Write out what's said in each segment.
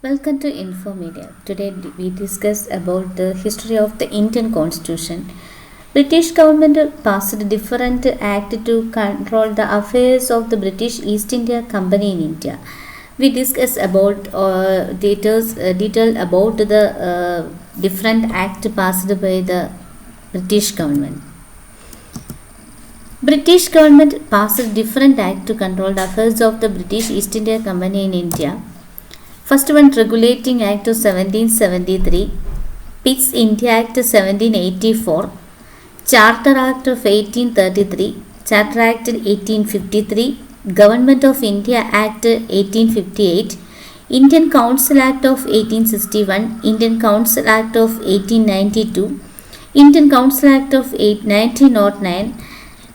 Welcome to Infomedia. Today we discuss about the history of the Indian Constitution. British government passed a different act to control the affairs of the British East India Company in India. We discuss about detail about the different act passed by the British government. British government passed a different act to control the affairs of the British East India Company in India. First one, Regulating Act of 1773, Pitt's India Act of 1784, Charter Act of 1833, Charter Act 1853, Government of India Act 1858, Indian Council Act of 1861, Indian Council Act of 1892, Indian Council Act of 1909,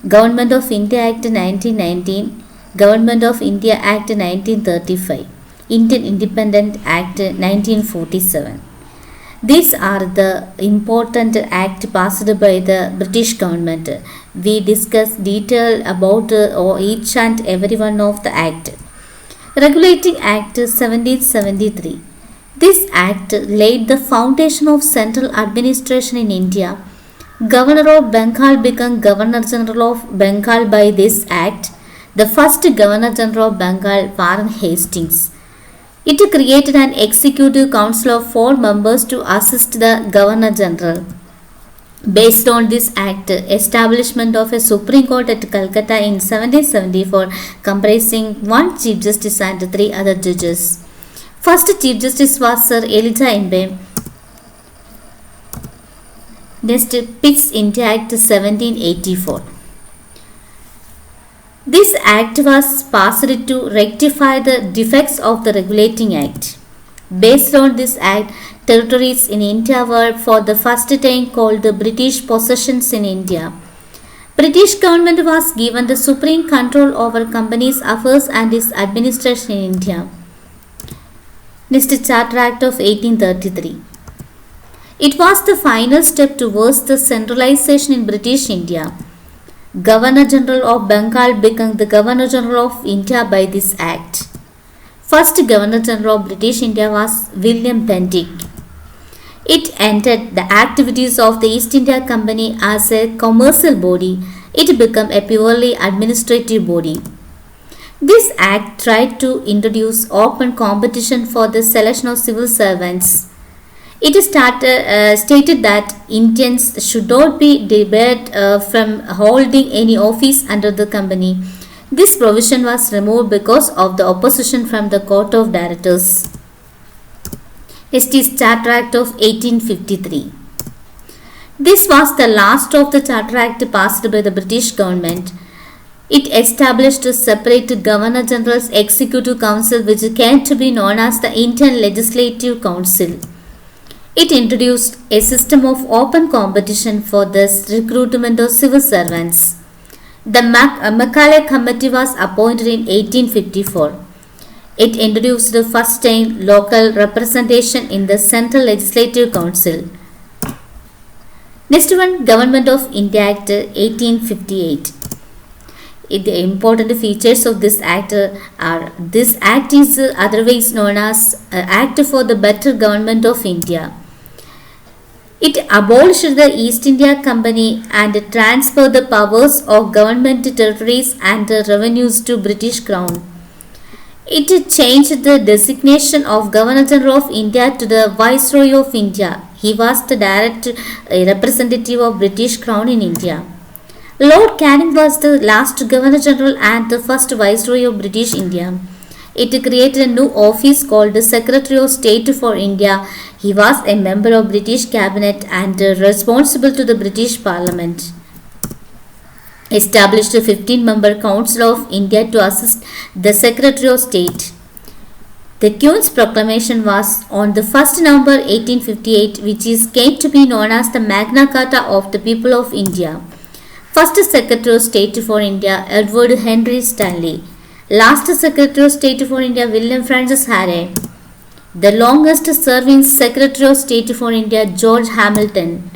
Government of India Act 1919, Government of India Act 1935. Indian Independent Act 1947. These are the important act passed by the British government. We discuss detail about each and every one of the act. Regulating Act 1773. This act laid the foundation of central administration in India. Governor of Bengal became Governor General of Bengal by this act. The first Governor General of Bengal, Warren Hastings. It created an executive council of 4 members to assist the Governor General. Based on this act, establishment of a Supreme Court at Calcutta in 1774 comprising 1 Chief Justice and 3 other judges. First Chief Justice was Sir Elijah Imbe. Next, Pitt's India Act 1784. This act was passed to rectify the defects of the Regulating Act. Based on this act, territories in India were for the first time called the British possessions in India. British government was given the supreme control over companies' affairs and its administration in India. Next, Charter Act of 1833. It was the final step towards the centralization in British India. Governor General of Bengal became the Governor General of India by this act. First Governor General of British India was William Bentinck. It ended the activities of the East India Company as a commercial body. It became a purely administrative body. This act tried to introduce open competition for the selection of civil servants. It stated that Indians should not be debarred from holding any office under the company. This provision was removed because of the opposition from the Court of Directors. Next is Charter Act of 1853. This was the last of the Charter Act passed by the British government. It established a separate Governor General's Executive Council which came to be known as the Indian Legislative Council. It introduced a system of open competition for the recruitment of civil servants. The Macaulay Committee was appointed in 1854. It introduced the first time local representation in the Central Legislative Council. Next one, Government of India Act 1858. The important features of this act are this act is otherwise known as Act for the Better Government of India. It abolished the East India Company and transferred the powers of government territories and the revenues to British Crown. It changed the designation of Governor General of India to the Viceroy of India. He was the direct representative of British Crown in India. Lord Canning was the last Governor General and the first Viceroy of British India. It created a new office called the Secretary of State for India. He was a member of British Cabinet and responsible to the British Parliament. Established a 15-member Council of India to assist the Secretary of State. The Queen's Proclamation was on the 1st November 1858, which came to be known as the Magna Carta of the People of India. First Secretary of State for India, Edward Henry Stanley. Last Secretary of State for India, William Francis Harry. The longest serving Secretary of State for India, George Hamilton.